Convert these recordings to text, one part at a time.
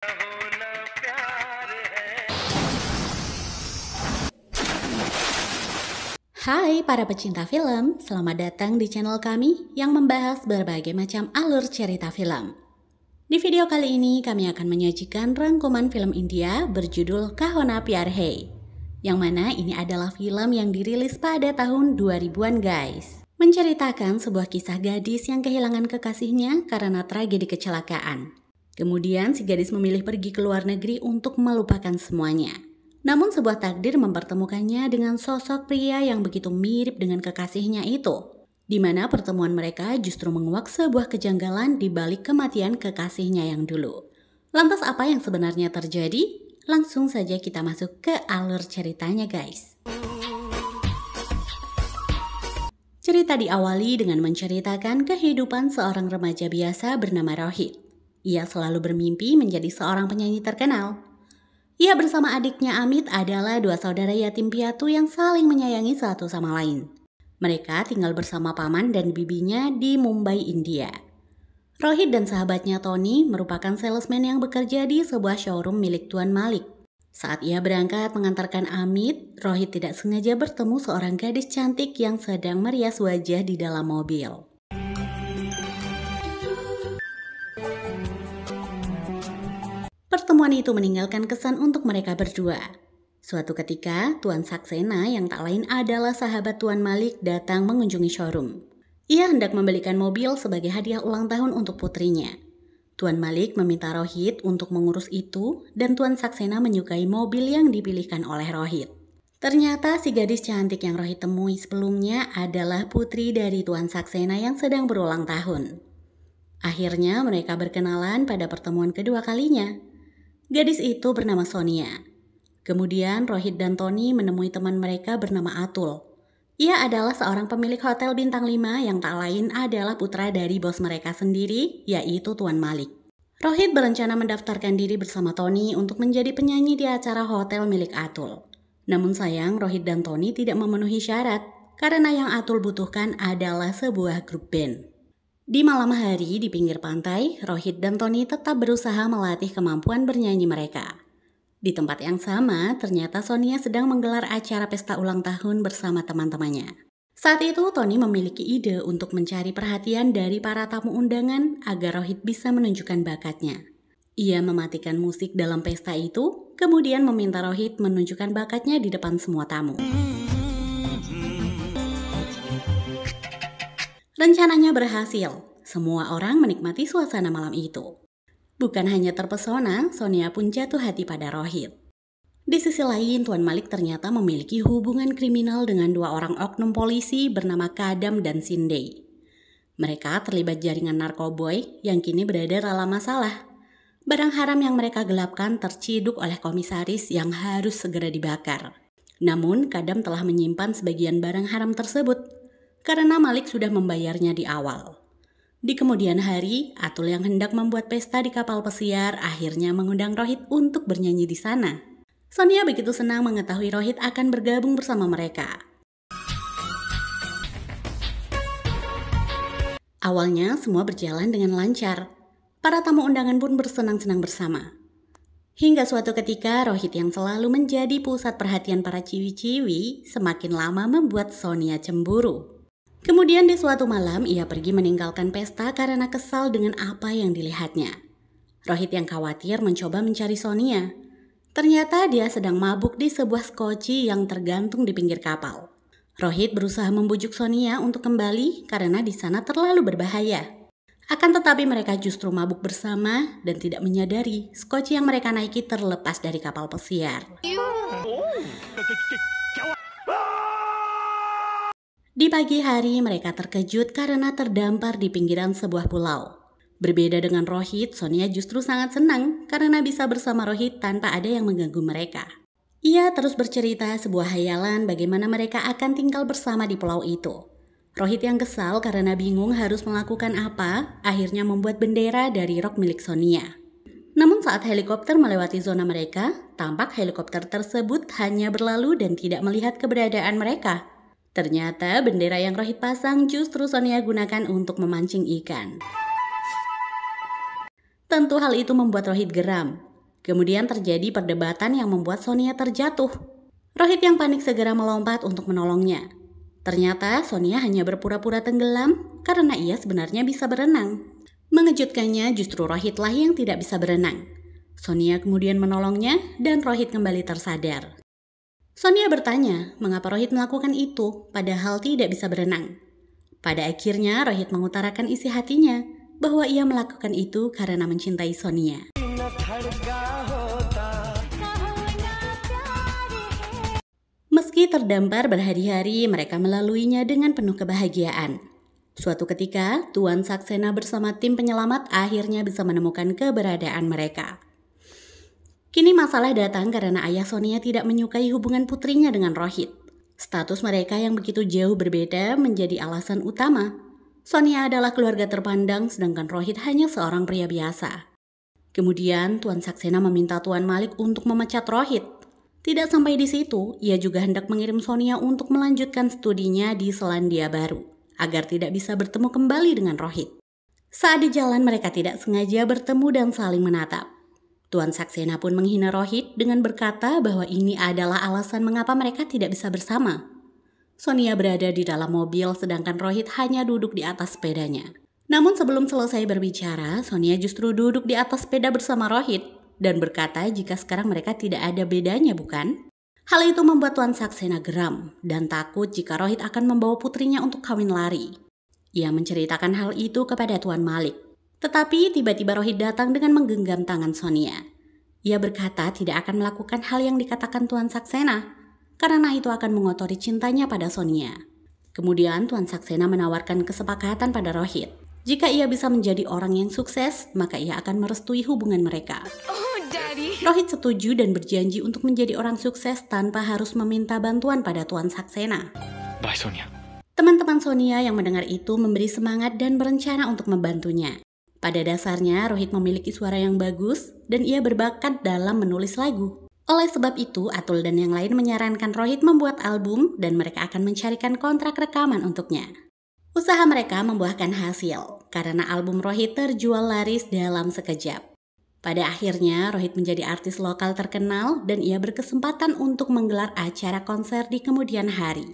Hai para pecinta film, selamat datang di channel kami yang membahas berbagai macam alur cerita film. Di video kali ini kami akan menyajikan rangkuman film India berjudul Kaho Na Pyar Hai, yang mana ini adalah film yang dirilis pada tahun 2000-an guys. Menceritakan sebuah kisah gadis yang kehilangan kekasihnya karena tragedi kecelakaan. Kemudian si gadis memilih pergi ke luar negeri untuk melupakan semuanya. Namun sebuah takdir mempertemukannya dengan sosok pria yang begitu mirip dengan kekasihnya itu, di mana pertemuan mereka justru menguak sebuah kejanggalan di balik kematian kekasihnya yang dulu. Lantas apa yang sebenarnya terjadi? Langsung saja kita masuk ke alur ceritanya guys. Cerita diawali dengan menceritakan kehidupan seorang remaja biasa bernama Rohit. Ia selalu bermimpi menjadi seorang penyanyi terkenal. Ia bersama adiknya Amit adalah dua saudara yatim piatu yang saling menyayangi satu sama lain. Mereka tinggal bersama paman dan bibinya di Mumbai, India. Rohit dan sahabatnya Tony merupakan salesman yang bekerja di sebuah showroom milik Tuan Malik. Saat ia berangkat mengantarkan Amit, Rohit tidak sengaja bertemu seorang gadis cantik yang sedang merias wajah di dalam mobil. Pertemuan itu meninggalkan kesan untuk mereka berdua. Suatu ketika, Tuan Saxena yang tak lain adalah sahabat Tuan Malik datang mengunjungi showroom. Ia hendak membelikan mobil sebagai hadiah ulang tahun untuk putrinya. Tuan Malik meminta Rohit untuk mengurus itu dan Tuan Saxena menyukai mobil yang dipilihkan oleh Rohit. Ternyata si gadis cantik yang Rohit temui sebelumnya adalah putri dari Tuan Saxena yang sedang berulang tahun. Akhirnya mereka berkenalan pada pertemuan kedua kalinya. Gadis itu bernama Sonia. Kemudian Rohit dan Tony menemui teman mereka bernama Atul. Ia adalah seorang pemilik hotel bintang 5 yang tak lain adalah putra dari bos mereka sendiri, yaitu Tuan Malik. Rohit berencana mendaftarkan diri bersama Tony untuk menjadi penyanyi di acara hotel milik Atul. Namun sayang Rohit dan Tony tidak memenuhi syarat, karena yang Atul butuhkan adalah sebuah grup band. Di malam hari di pinggir pantai, Rohit dan Tony tetap berusaha melatih kemampuan bernyanyi mereka. Di tempat yang sama, ternyata Sonia sedang menggelar acara pesta ulang tahun bersama teman-temannya. Saat itu, Tony memiliki ide untuk mencari perhatian dari para tamu undangan agar Rohit bisa menunjukkan bakatnya. Ia mematikan musik dalam pesta itu, kemudian meminta Rohit menunjukkan bakatnya di depan semua tamu. Rencananya berhasil, semua orang menikmati suasana malam itu. Bukan hanya terpesona, Sonia pun jatuh hati pada Rohit. Di sisi lain, Tuan Malik ternyata memiliki hubungan kriminal dengan dua orang oknum polisi bernama Kadam dan Sindey. Mereka terlibat jaringan narkoboy yang kini berada dalam masalah. Barang haram yang mereka gelapkan terciduk oleh komisaris yang harus segera dibakar. Namun, Kadam telah menyimpan sebagian barang haram tersebut, karena Malik sudah membayarnya di awal. Di kemudian hari, Atul yang hendak membuat pesta di kapal pesiar akhirnya mengundang Rohit untuk bernyanyi di sana. Sonia begitu senang mengetahui Rohit akan bergabung bersama mereka. Awalnya semua berjalan dengan lancar. Para tamu undangan pun bersenang-senang bersama. Hingga suatu ketika Rohit yang selalu menjadi pusat perhatian para ciwi-ciwi semakin lama membuat Sonia cemburu. Kemudian di suatu malam ia pergi meninggalkan pesta karena kesal dengan apa yang dilihatnya. Rohit yang khawatir mencoba mencari Sonia. Ternyata dia sedang mabuk di sebuah skoci yang tergantung di pinggir kapal. Rohit berusaha membujuk Sonia untuk kembali karena di sana terlalu berbahaya. Akan tetapi mereka justru mabuk bersama dan tidak menyadari skoci yang mereka naiki terlepas dari kapal pesiar. Di pagi hari mereka terkejut karena terdampar di pinggiran sebuah pulau. Berbeda dengan Rohit, Sonia justru sangat senang karena bisa bersama Rohit tanpa ada yang mengganggu mereka. Ia terus bercerita sebuah hayalan bagaimana mereka akan tinggal bersama di pulau itu. Rohit yang kesal karena bingung harus melakukan apa, akhirnya membuat bendera dari rok milik Sonia. Namun saat helikopter melewati zona mereka, tampak helikopter tersebut hanya berlalu dan tidak melihat keberadaan mereka. Ternyata bendera yang Rohit pasang justru Sonia gunakan untuk memancing ikan. Tentu hal itu membuat Rohit geram. Kemudian terjadi perdebatan yang membuat Sonia terjatuh. Rohit yang panik segera melompat untuk menolongnya. Ternyata Sonia hanya berpura-pura tenggelam karena ia sebenarnya bisa berenang. Mengejutkannya justru Rohitlah yang tidak bisa berenang. Sonia kemudian menolongnya dan Rohit kembali tersadar. Sonia bertanya mengapa Rohit melakukan itu padahal tidak bisa berenang. Pada akhirnya Rohit mengutarakan isi hatinya bahwa ia melakukan itu karena mencintai Sonia. Meski terdampar berhari-hari, mereka melaluinya dengan penuh kebahagiaan. Suatu ketika, Tuan Saxena bersama tim penyelamat akhirnya bisa menemukan keberadaan mereka. Kini masalah datang karena ayah Sonia tidak menyukai hubungan putrinya dengan Rohit. Status mereka yang begitu jauh berbeda menjadi alasan utama. Sonia adalah keluarga terpandang sedangkan Rohit hanya seorang pria biasa. Kemudian Tuan Saxena meminta Tuan Malik untuk memecat Rohit. Tidak sampai di situ, ia juga hendak mengirim Sonia untuk melanjutkan studinya di Selandia Baru, agar tidak bisa bertemu kembali dengan Rohit. Saat di jalan mereka tidak sengaja bertemu dan saling menatap. Tuan Saxena pun menghina Rohit dengan berkata bahwa ini adalah alasan mengapa mereka tidak bisa bersama. Sonia berada di dalam mobil sedangkan Rohit hanya duduk di atas sepedanya. Namun sebelum selesai berbicara, Sonia justru duduk di atas sepeda bersama Rohit dan berkata jika sekarang mereka tidak ada bedanya bukan? Hal itu membuat Tuan Saxena geram dan takut jika Rohit akan membawa putrinya untuk kawin lari. Ia menceritakan hal itu kepada Tuan Malik. Tetapi tiba-tiba Rohit datang dengan menggenggam tangan Sonia. Ia berkata tidak akan melakukan hal yang dikatakan Tuan Saxena, karena itu akan mengotori cintanya pada Sonia. Kemudian Tuan Saxena menawarkan kesepakatan pada Rohit. Jika ia bisa menjadi orang yang sukses, maka ia akan merestui hubungan mereka. Rohit setuju dan berjanji untuk menjadi orang sukses tanpa harus meminta bantuan pada Tuan Saxena. Bye, Sonia. Teman-teman Sonia yang mendengar itu memberi semangat dan berencana untuk membantunya. Pada dasarnya, Rohit memiliki suara yang bagus dan ia berbakat dalam menulis lagu. Oleh sebab itu, Atul dan yang lain menyarankan Rohit membuat album dan mereka akan mencarikan kontrak rekaman untuknya. Usaha mereka membuahkan hasil, karena album Rohit terjual laris dalam sekejap. Pada akhirnya, Rohit menjadi artis lokal terkenal dan ia berkesempatan untuk menggelar acara konser di kemudian hari.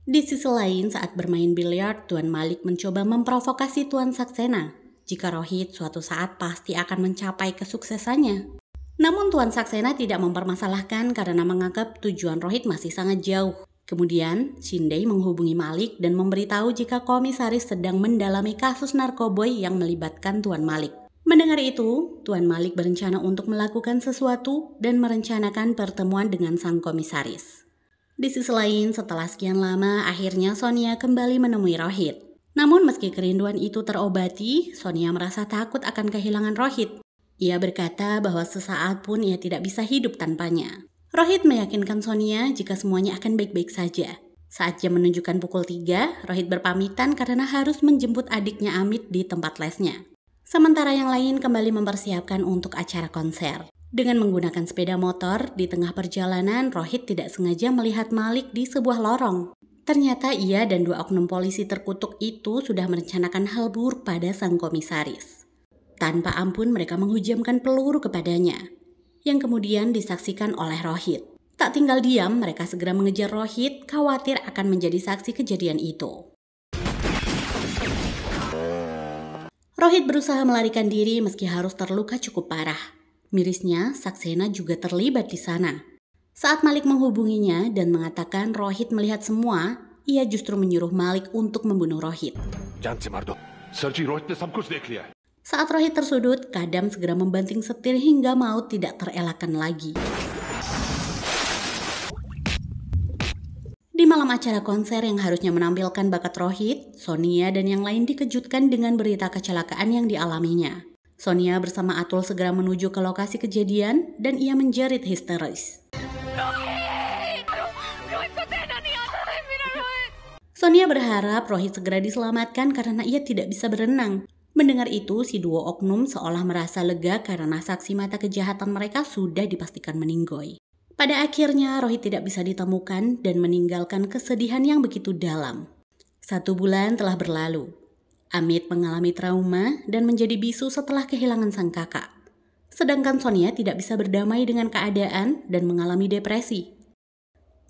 Di sisi lain, saat bermain biliar, Tuan Malik mencoba memprovokasi Tuan Saxena. Jika Rohit suatu saat pasti akan mencapai kesuksesannya. Namun Tuan Saxena tidak mempermasalahkan karena menganggap tujuan Rohit masih sangat jauh. Kemudian, Shindai menghubungi Malik dan memberitahu jika komisaris sedang mendalami kasus narkoboy yang melibatkan Tuan Malik. Mendengar itu, Tuan Malik berencana untuk melakukan sesuatu dan merencanakan pertemuan dengan sang komisaris. Di sisi lain, setelah sekian lama, akhirnya Sonia kembali menemui Rohit. Namun meski kerinduan itu terobati, Sonia merasa takut akan kehilangan Rohit. Ia berkata bahwa sesaat pun ia tidak bisa hidup tanpanya. Rohit meyakinkan Sonia jika semuanya akan baik-baik saja. Saat jam menunjukkan pukul 3, Rohit berpamitan karena harus menjemput adiknya Amit di tempat lesnya. Sementara yang lain kembali mempersiapkan untuk acara konser. Dengan menggunakan sepeda motor, di tengah perjalanan Rohit tidak sengaja melihat Malik di sebuah lorong. Ternyata ia dan 2 oknum polisi terkutuk itu sudah merencanakan hal buruk pada sang komisaris. Tanpa ampun mereka menghujamkan peluru kepadanya, yang kemudian disaksikan oleh Rohit. Tak tinggal diam, mereka segera mengejar Rohit, khawatir akan menjadi saksi kejadian itu. Rohit berusaha melarikan diri meski harus terluka cukup parah. Mirisnya, Saxena juga terlibat di sana. Saat Malik menghubunginya dan mengatakan Rohit melihat semua, ia justru menyuruh Malik untuk membunuh Rohit. Saat Rohit tersudut, Kadam segera membanting setir hingga maut tidak terelakkan lagi. Di malam acara konser yang harusnya menampilkan bakat Rohit, Sonia dan yang lain dikejutkan dengan berita kecelakaan yang dialaminya. Sonia bersama Atul segera menuju ke lokasi kejadian dan ia menjerit histeris. Sonia berharap Rohit segera diselamatkan karena ia tidak bisa berenang. Mendengar itu, si 2 oknum seolah merasa lega karena saksi mata kejahatan mereka sudah dipastikan meninggoy. Pada akhirnya, Rohit tidak bisa ditemukan dan meninggalkan kesedihan yang begitu dalam. 1 bulan telah berlalu. Amit mengalami trauma dan menjadi bisu setelah kehilangan sang kakak. Sedangkan Sonia tidak bisa berdamai dengan keadaan dan mengalami depresi.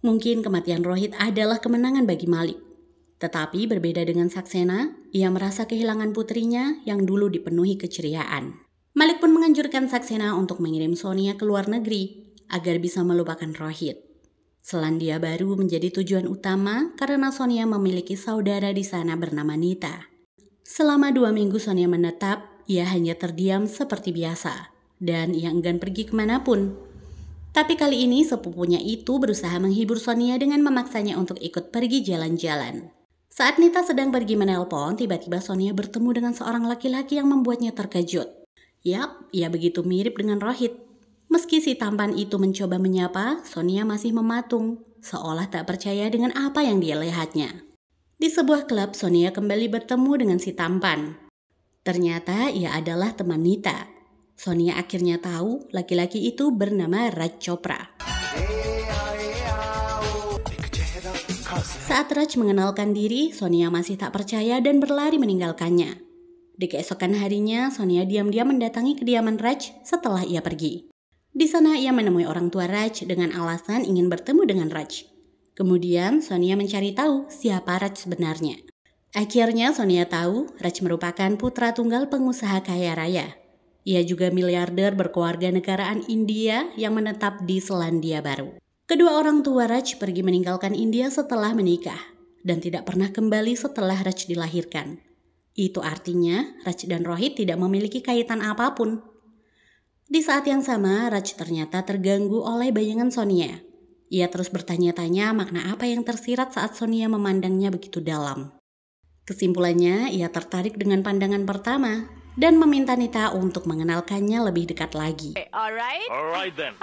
Mungkin kematian Rohit adalah kemenangan bagi Malik. Tetapi berbeda dengan Saksena, ia merasa kehilangan putrinya yang dulu dipenuhi keceriaan. Malik pun menganjurkan Saksena untuk mengirim Sonia ke luar negeri agar bisa melupakan Rohit. Selandia Baru menjadi tujuan utama karena Sonia memiliki saudara di sana bernama Nita. Selama 2 minggu Sonia menetap, ia hanya terdiam seperti biasa dan ia enggan pergi kemanapun. Tapi kali ini sepupunya itu berusaha menghibur Sonia dengan memaksanya untuk ikut pergi jalan-jalan. Saat Nita sedang pergi menelpon, tiba-tiba Sonia bertemu dengan seorang laki-laki yang membuatnya terkejut. Yap, ia begitu mirip dengan Rohit. Meski si tampan itu mencoba menyapa, Sonia masih mematung, seolah tak percaya dengan apa yang dia lihatnya. Di sebuah klub, Sonia kembali bertemu dengan si tampan. Ternyata ia adalah teman Nita. Sonia akhirnya tahu laki-laki itu bernama Raj Chopra. Saat Raj mengenalkan diri, Sonia masih tak percaya dan berlari meninggalkannya. Di keesokan harinya, Sonia diam-diam mendatangi kediaman Raj setelah ia pergi. Di sana ia menemui orang tua Raj dengan alasan ingin bertemu dengan Raj. Kemudian Sonia mencari tahu siapa Raj sebenarnya. Akhirnya Sonia tahu Raj merupakan putra tunggal pengusaha kaya raya. Ia juga miliarder berkeluarga negaraan India yang menetap di Selandia Baru. Kedua orang tua Raj pergi meninggalkan India setelah menikah dan tidak pernah kembali setelah Raj dilahirkan. Itu artinya Raj dan Rohit tidak memiliki kaitan apapun. Di saat yang sama, Raj ternyata terganggu oleh bayangan Sonia. Ia terus bertanya-tanya makna apa yang tersirat saat Sonia memandangnya begitu dalam. Kesimpulannya, ia tertarik dengan pandangan pertama dan meminta Nita untuk mengenalkannya lebih dekat lagi. Alright then.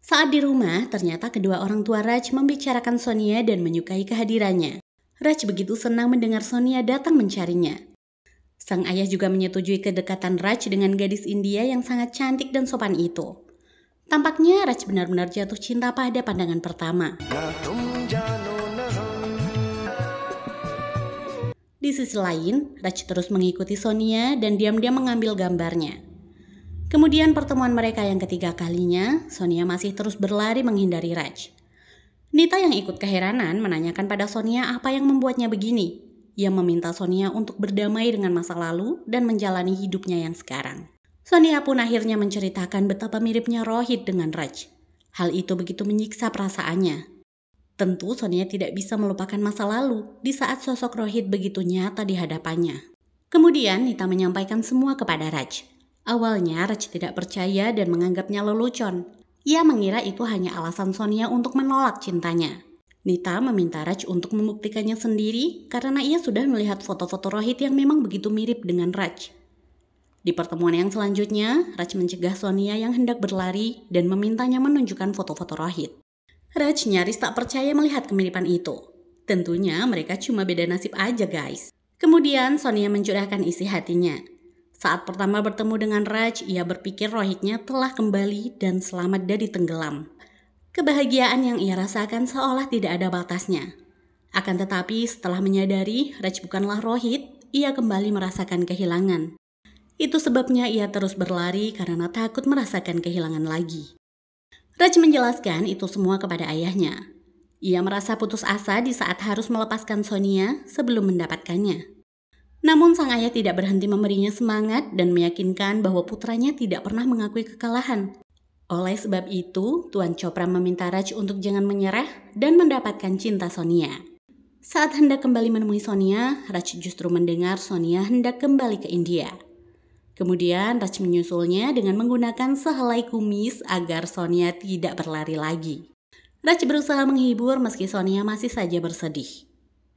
Saat di rumah, ternyata kedua orang tua Raj membicarakan Sonia dan menyukai kehadirannya. Raj begitu senang mendengar Sonia datang mencarinya. Sang ayah juga menyetujui kedekatan Raj dengan gadis India yang sangat cantik dan sopan itu. Tampaknya Raj benar-benar jatuh cinta pada pandangan pertama. Di sisi lain, Raj terus mengikuti Sonia dan diam-diam mengambil gambarnya. Kemudian pertemuan mereka yang ketiga kalinya, Sonia masih terus berlari menghindari Raj. Nita yang ikut keheranan menanyakan pada Sonia apa yang membuatnya begini. Ia meminta Sonia untuk berdamai dengan masa lalu dan menjalani hidupnya yang sekarang. Sonia pun akhirnya menceritakan betapa miripnya Rohit dengan Raj. Hal itu begitu menyiksa perasaannya. Tentu Sonia tidak bisa melupakan masa lalu di saat sosok Rohit begitu nyata di hadapannya. Kemudian Nita menyampaikan semua kepada Raj. Awalnya Raj tidak percaya dan menganggapnya lelucon. Ia mengira itu hanya alasan Sonia untuk menolak cintanya. Nita meminta Raj untuk membuktikannya sendiri karena ia sudah melihat foto-foto Rohit yang memang begitu mirip dengan Raj. Di pertemuan yang selanjutnya, Raj mencegah Sonia yang hendak berlari dan memintanya menunjukkan foto-foto Rohit. Raj nyaris tak percaya melihat kemiripan itu. Tentunya mereka cuma beda nasib aja guys. Kemudian Sonia mencurahkan isi hatinya. Saat pertama bertemu dengan Raj, ia berpikir Rohitnya telah kembali dan selamat dari tenggelam. Kebahagiaan yang ia rasakan seolah tidak ada batasnya. Akan tetapi setelah menyadari Raj bukanlah Rohit, ia kembali merasakan kehilangan. Itu sebabnya ia terus berlari karena takut merasakan kehilangan lagi. Raj menjelaskan itu semua kepada ayahnya. Ia merasa putus asa di saat harus melepaskan Sonia sebelum mendapatkannya. Namun sang ayah tidak berhenti memberinya semangat dan meyakinkan bahwa putranya tidak pernah mengakui kekalahan. Oleh sebab itu, Tuan Chopra meminta Raj untuk jangan menyerah dan mendapatkan cinta Sonia. Saat hendak kembali menemui Sonia, Raj justru mendengar Sonia hendak kembali ke India. Kemudian Raj menyusulnya dengan menggunakan sehelai kumis agar Sonia tidak berlari lagi. Raj berusaha menghibur meski Sonia masih saja bersedih.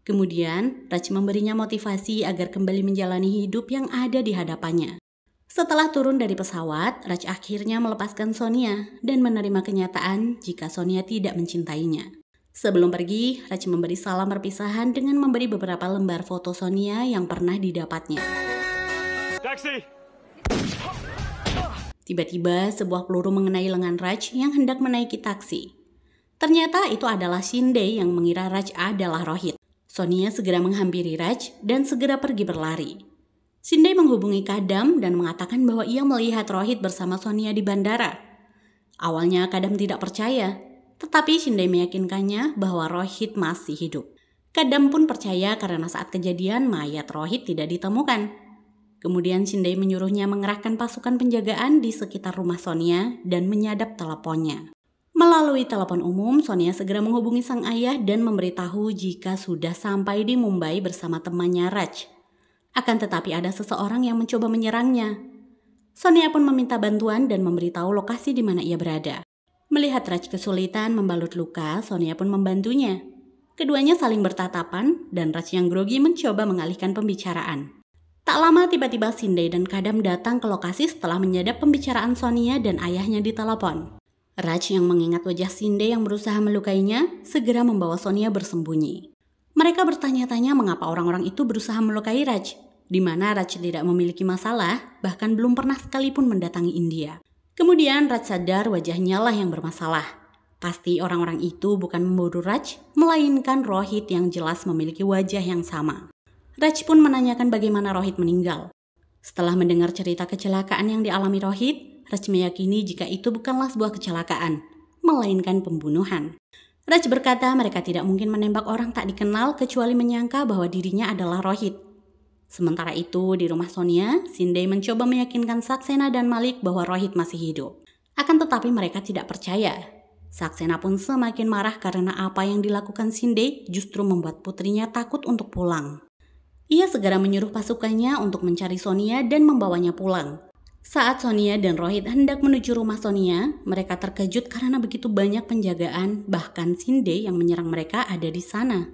Kemudian, Raj memberinya motivasi agar kembali menjalani hidup yang ada di hadapannya. Setelah turun dari pesawat, Raj akhirnya melepaskan Sonia dan menerima kenyataan jika Sonia tidak mencintainya. Sebelum pergi, Raj memberi salam perpisahan dengan memberi beberapa lembar foto Sonia yang pernah didapatnya. Taxi! Tiba-tiba, sebuah peluru mengenai lengan Raj yang hendak menaiki taksi. Ternyata itu adalah Shinde yang mengira Raj adalah Rohit. Sonia segera menghampiri Raj dan segera pergi berlari. Shinde menghubungi Kadam dan mengatakan bahwa ia melihat Rohit bersama Sonia di bandara. Awalnya Kadam tidak percaya, tetapi Shinde meyakinkannya bahwa Rohit masih hidup. Kadam pun percaya karena saat kejadian mayat Rohit tidak ditemukan. Kemudian Shinde menyuruhnya mengerahkan pasukan penjagaan di sekitar rumah Sonia dan menyadap teleponnya. Melalui telepon umum, Sonia segera menghubungi sang ayah dan memberitahu jika sudah sampai di Mumbai bersama temannya Raj. Akan tetapi ada seseorang yang mencoba menyerangnya. Sonia pun meminta bantuan dan memberitahu lokasi di mana ia berada. Melihat Raj kesulitan membalut luka, Sonia pun membantunya. Keduanya saling bertatapan dan Raj yang grogi mencoba mengalihkan pembicaraan. Tak lama tiba-tiba Shinde dan Kadam datang ke lokasi setelah menyadap pembicaraan Sonia dan ayahnya di telepon. Raj yang mengingat wajah Shinde yang berusaha melukainya, segera membawa Sonia bersembunyi. Mereka bertanya-tanya mengapa orang-orang itu berusaha melukai Raj, di mana Raj tidak memiliki masalah, bahkan belum pernah sekalipun mendatangi India. Kemudian Raj sadar wajahnya lah yang bermasalah. Pasti orang-orang itu bukan membunuh Raj, melainkan Rohit yang jelas memiliki wajah yang sama. Raj pun menanyakan bagaimana Rohit meninggal. Setelah mendengar cerita kecelakaan yang dialami Rohit, Raj meyakini jika itu bukanlah sebuah kecelakaan, melainkan pembunuhan. Raj berkata mereka tidak mungkin menembak orang tak dikenal kecuali menyangka bahwa dirinya adalah Rohit. Sementara itu di rumah Sonia, Shinde mencoba meyakinkan Saxena dan Malik bahwa Rohit masih hidup. Akan tetapi mereka tidak percaya. Saxena pun semakin marah karena apa yang dilakukan Shinde justru membuat putrinya takut untuk pulang. Ia segera menyuruh pasukannya untuk mencari Sonia dan membawanya pulang. Saat Sonia dan Rohit hendak menuju rumah Sonia, mereka terkejut karena begitu banyak penjagaan, bahkan Shinde yang menyerang mereka ada di sana.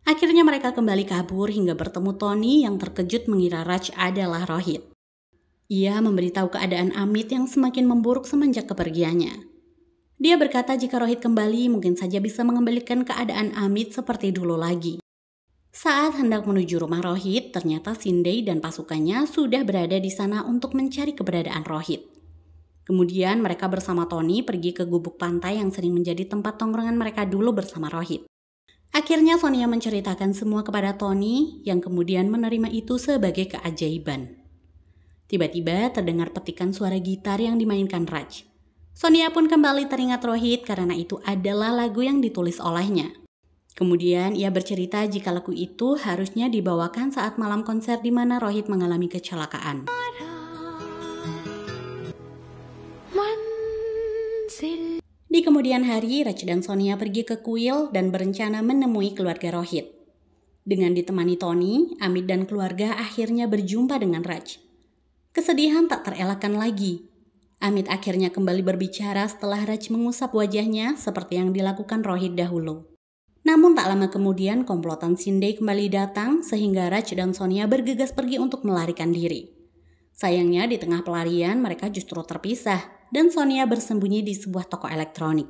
Akhirnya mereka kembali kabur hingga bertemu Tony yang terkejut mengira Raj adalah Rohit. Ia memberitahu keadaan Amit yang semakin memburuk semenjak kepergiannya. Dia berkata jika Rohit kembali mungkin saja bisa mengembalikan keadaan Amit seperti dulu lagi. Saat hendak menuju rumah Rohit, ternyata Shinde dan pasukannya sudah berada di sana untuk mencari keberadaan Rohit. Kemudian mereka bersama Tony pergi ke gubuk pantai yang sering menjadi tempat tongkrongan mereka dulu bersama Rohit. Akhirnya Sonia menceritakan semua kepada Tony yang kemudian menerima itu sebagai keajaiban. Tiba-tiba terdengar petikan suara gitar yang dimainkan Raj. Sonia pun kembali teringat Rohit karena itu adalah lagu yang ditulis olehnya. Kemudian ia bercerita jika lagu itu harusnya dibawakan saat malam konser di mana Rohit mengalami kecelakaan. Di kemudian hari, Raj dan Sonia pergi ke kuil dan berencana menemui keluarga Rohit. Dengan ditemani Tony, Amit dan keluarga akhirnya berjumpa dengan Raj. Kesedihan tak terelakkan lagi. Amit akhirnya kembali berbicara setelah Raj mengusap wajahnya seperti yang dilakukan Rohit dahulu. Namun tak lama kemudian komplotan Shinde kembali datang sehingga Raj dan Sonia bergegas pergi untuk melarikan diri. Sayangnya di tengah pelarian mereka justru terpisah dan Sonia bersembunyi di sebuah toko elektronik.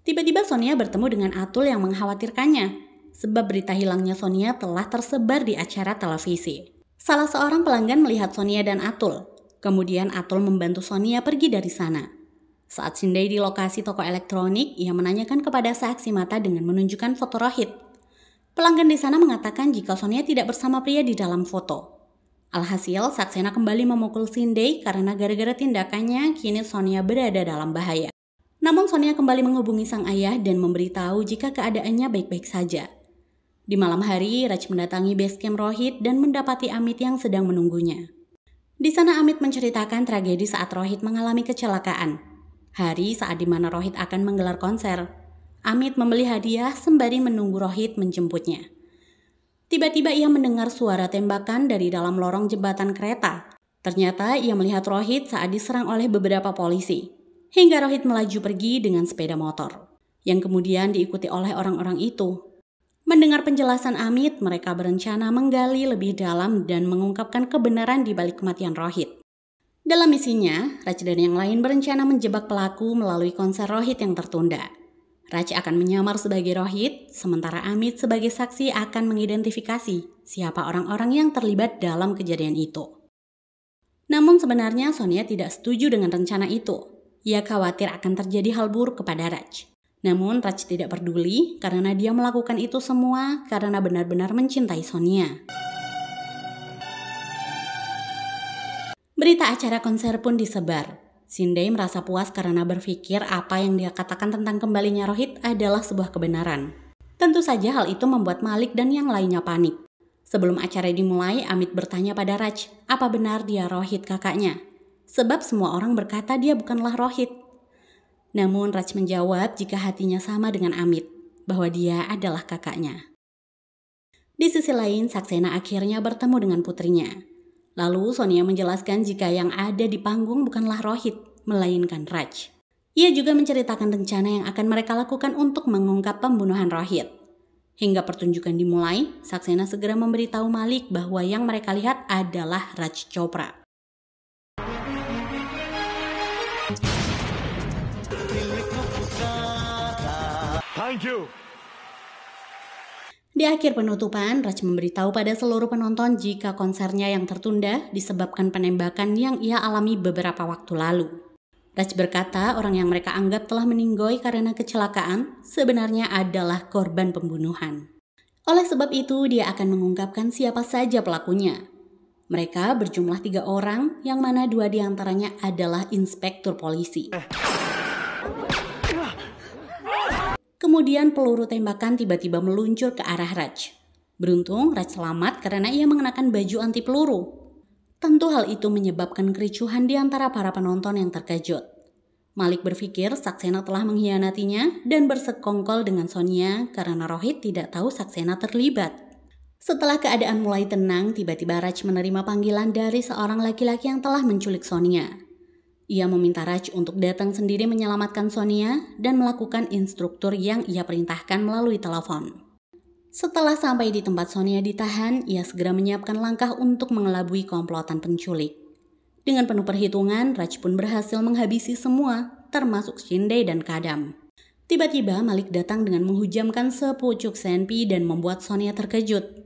Tiba-tiba Sonia bertemu dengan Atul yang mengkhawatirkannya sebab berita hilangnya Sonia telah tersebar di acara televisi. Salah seorang pelanggan melihat Sonia dan Atul. Kemudian Atul membantu Sonia pergi dari sana. Saat Shinde di lokasi toko elektronik, ia menanyakan kepada saksi mata dengan menunjukkan foto Rohit. Pelanggan di sana mengatakan jika Sonia tidak bersama pria di dalam foto. Alhasil, Saxena kembali memukul Shinde karena gara-gara tindakannya, kini Sonia berada dalam bahaya. Namun Sonia kembali menghubungi sang ayah dan memberitahu jika keadaannya baik-baik saja. Di malam hari, Raj mendatangi base camp Rohit dan mendapati Amit yang sedang menunggunya. Di sana Amit menceritakan tragedi saat Rohit mengalami kecelakaan. Hari saat dimana Rohit akan menggelar konser, Amit membeli hadiah sembari menunggu Rohit menjemputnya. Tiba-tiba ia mendengar suara tembakan dari dalam lorong jembatan kereta. Ternyata ia melihat Rohit saat diserang oleh beberapa polisi. Hingga Rohit melaju pergi dengan sepeda motor, yang kemudian diikuti oleh orang-orang itu. Mendengar penjelasan Amit, mereka berencana menggali lebih dalam dan mengungkapkan kebenaran di balik kematian Rohit. Dalam misinya, Raj dan yang lain berencana menjebak pelaku melalui konser Rohit yang tertunda. Raj akan menyamar sebagai Rohit, sementara Amit sebagai saksi akan mengidentifikasi siapa orang-orang yang terlibat dalam kejadian itu. Namun sebenarnya Sonia tidak setuju dengan rencana itu. Ia khawatir akan terjadi hal buruk kepada Raj. Namun Raj tidak peduli karena dia melakukan itu semua karena benar-benar mencintai Sonia. Berita acara konser pun disebar. Shinde merasa puas karena berpikir apa yang dia katakan tentang kembalinya Rohit adalah sebuah kebenaran. Tentu saja hal itu membuat Malik dan yang lainnya panik. Sebelum acara dimulai, Amit bertanya pada Raj, apa benar dia Rohit kakaknya? Sebab semua orang berkata dia bukanlah Rohit. Namun Raj menjawab jika hatinya sama dengan Amit, bahwa dia adalah kakaknya. Di sisi lain, Saxena akhirnya bertemu dengan putrinya. Lalu Sonia menjelaskan jika yang ada di panggung bukanlah Rohit, melainkan Raj. Ia juga menceritakan rencana yang akan mereka lakukan untuk mengungkap pembunuhan Rohit. Hingga pertunjukan dimulai, Saxena segera memberitahu Malik bahwa yang mereka lihat adalah Raj Chopra. Thank you. Di akhir penutupan, Raj memberitahu pada seluruh penonton jika konsernya yang tertunda disebabkan penembakan yang ia alami beberapa waktu lalu. Raj berkata orang yang mereka anggap telah meninggoy karena kecelakaan sebenarnya adalah korban pembunuhan. Oleh sebab itu, dia akan mengungkapkan siapa saja pelakunya. Mereka berjumlah 3 orang, yang mana 2 diantaranya adalah inspektur polisi. Kemudian peluru tembakan tiba-tiba meluncur ke arah Raj. Beruntung Raj selamat karena ia mengenakan baju anti peluru. Tentu hal itu menyebabkan kericuhan di antara para penonton yang terkejut. Malik berpikir Saxena telah mengkhianatinya dan bersekongkol dengan Sonia karena Rohit tidak tahu Saxena terlibat. Setelah keadaan mulai tenang, tiba-tiba Raj menerima panggilan dari seorang laki-laki yang telah menculik Sonia. Ia meminta Raj untuk datang sendiri menyelamatkan Sonia dan melakukan instruktur yang ia perintahkan melalui telepon. Setelah sampai di tempat Sonia ditahan, ia segera menyiapkan langkah untuk mengelabui komplotan penculik. Dengan penuh perhitungan, Raj pun berhasil menghabisi semua, termasuk Shinde dan Kadam. Tiba-tiba Malik datang dengan menghujamkan sepucuk senpi dan membuat Sonia terkejut.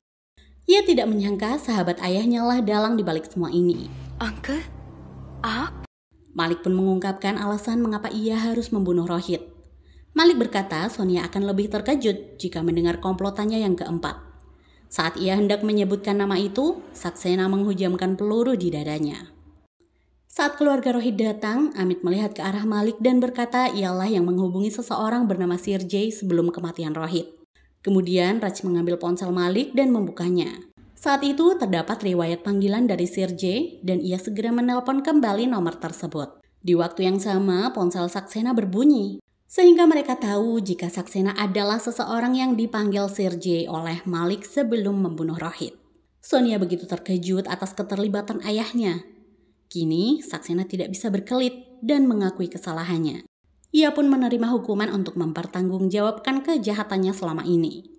Ia tidak menyangka sahabat ayahnya lah dalang dibalik semua ini. Uncle? Apa? Malik pun mengungkapkan alasan mengapa ia harus membunuh Rohit. Malik berkata Sonia akan lebih terkejut jika mendengar komplotannya yang keempat. Saat ia hendak menyebutkan nama itu, Saxena menghujamkan peluru di dadanya. Saat keluarga Rohit datang, Amit melihat ke arah Malik dan berkata ialah yang menghubungi seseorang bernama Sir Jay sebelum kematian Rohit. Kemudian Raj mengambil ponsel Malik dan membukanya. Saat itu terdapat riwayat panggilan dari Sir Jay dan ia segera menelpon kembali nomor tersebut. Di waktu yang sama, ponsel Saxena berbunyi. Sehingga mereka tahu jika Saxena adalah seseorang yang dipanggil Sir Jay oleh Malik sebelum membunuh Rohit. Sonia begitu terkejut atas keterlibatan ayahnya. Kini, Saxena tidak bisa berkelit dan mengakui kesalahannya. Ia pun menerima hukuman untuk mempertanggungjawabkan kejahatannya selama ini.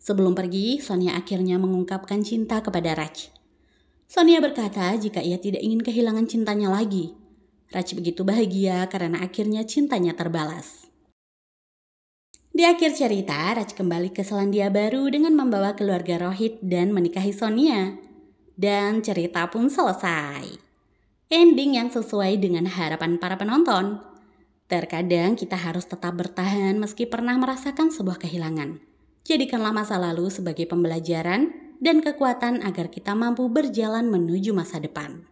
Sebelum pergi, Sonia akhirnya mengungkapkan cinta kepada Raj. Sonia berkata jika ia tidak ingin kehilangan cintanya lagi. Raj begitu bahagia karena akhirnya cintanya terbalas. Di akhir cerita, Raj kembali ke Selandia Baru dengan membawa keluarga Rohit dan menikahi Sonia. Dan cerita pun selesai. Ending yang sesuai dengan harapan para penonton. Terkadang kita harus tetap bertahan meski pernah merasakan sebuah kehilangan. Jadikanlah masa lalu sebagai pembelajaran dan kekuatan agar kita mampu berjalan menuju masa depan.